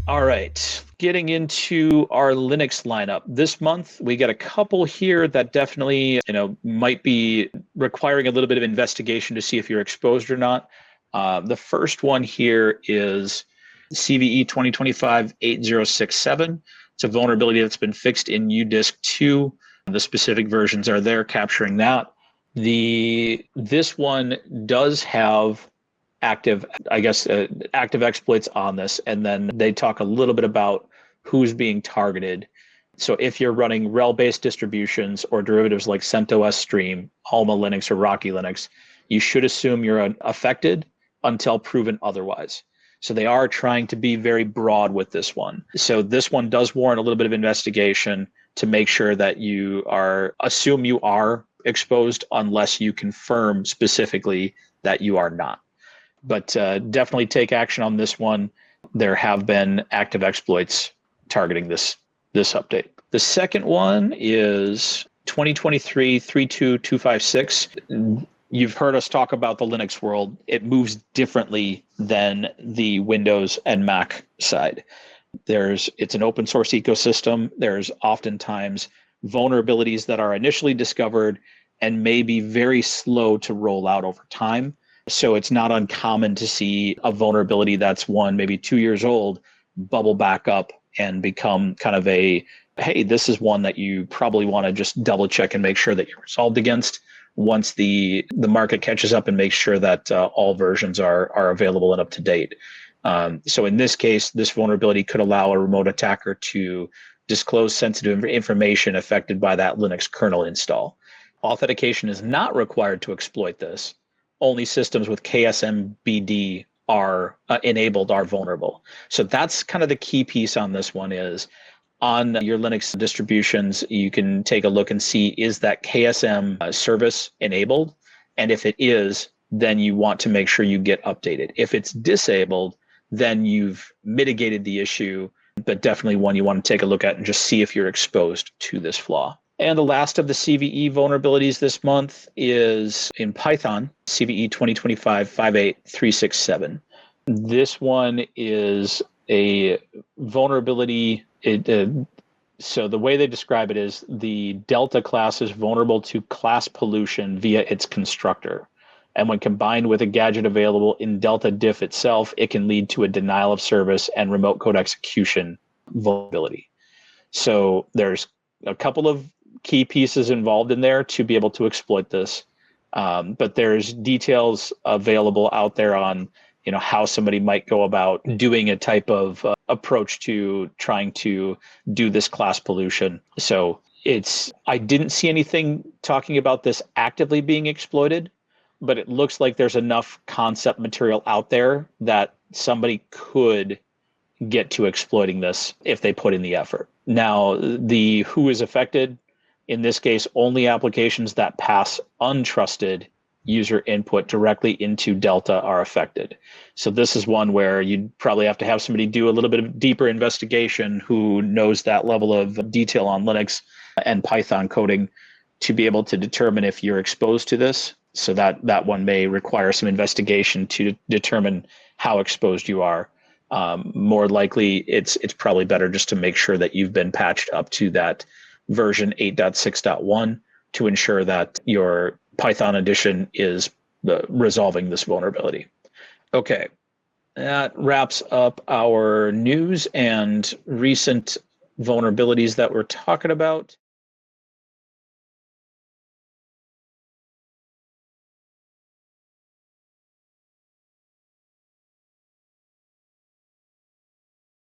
All right, getting into our Linux lineup. This month, we got a couple here that definitely, might be requiring a little bit of investigation to see if you're exposed or not. The first one here is CVE 2025-8067. It's a vulnerability that's been fixed in UDisk 2. The specific versions are there capturing that. This one does have active exploits on this, and then they talk a little bit about who's being targeted. So if you're running rel-based distributions or derivatives like CentOS Stream, Alma Linux, or Rocky Linux, you should assume you're affected until proven otherwise. So they are trying to be very broad with this one. So this one does warrant a little bit of investigation to make sure that assume you are exposed unless you confirm specifically that you are not. But definitely take action on this one. There have been active exploits targeting this update. The second one is 2023-32256. You've heard us talk about the Linux world. It moves differently than the Windows and Mac side. It's an open source ecosystem. There's oftentimes vulnerabilities that are initially discovered and may be very slow to roll out over time. So it's not uncommon to see a vulnerability that's maybe 2 years old, bubble back up and become kind of hey, this is one that you probably want to just double check and make sure that you're resolved against once the market catches up and makes sure that all versions are available and up to date. So in this case, this vulnerability could allow a remote attacker to disclose sensitive information affected by that Linux kernel install. Authentication is not required to exploit this. Only systems with KSMBD are enabled are vulnerable. So that's kind of the key piece on this one is on your Linux distributions, you can take a look and see, is that KSM service enabled? And if it is, then you want to make sure you get updated. If it's disabled, then you've mitigated the issue, but definitely one you want to take a look at and just see if you're exposed to this flaw. And the last of the CVE vulnerabilities this month is in Python, CVE 2025-58367. This one is a vulnerability. So the way they describe it is the Delta class is vulnerable to class pollution via its constructor. And when combined with a gadget available in Delta diff itself, it can lead to a denial of service and remote code execution vulnerability. So there's a couple of key pieces involved in there to be able to exploit this. But there's details available out there on how somebody might go about doing a type of approach to trying to do this class pollution. So I didn't see anything talking about this actively being exploited, but it looks like there's enough concept material out there that somebody could get to exploiting this if they put in the effort. Now, the who is affected, in this case, only applications that pass untrusted user input directly into Delta are affected. So this is one where you'd probably have to have somebody do a little bit of deeper investigation who knows that level of detail on Linux and Python coding to be able to determine if you're exposed to this. So that one may require some investigation to determine how exposed you are. More likely, it's probably better just to make sure that you've been patched up to that version 8.6.1 to ensure that your Python edition is resolving this vulnerability. Okay, that wraps up our news and recent vulnerabilities that we're talking about.